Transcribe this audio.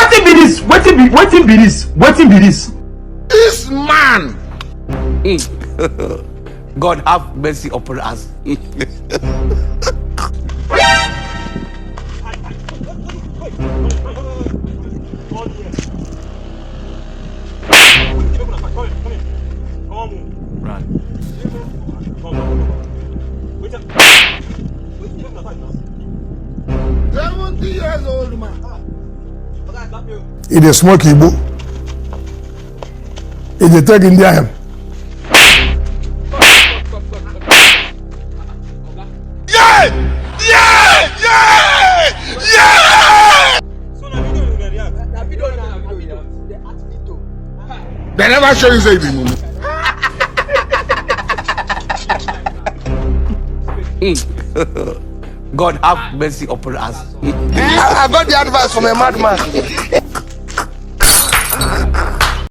Wetin be this? Wetin be this? This man. God have mercy upon us. Right. 70 years old man. He dey smoke Igbo. He dey take India hemp. They never show you say it. God have mercy upon us. I got the advice from a madman.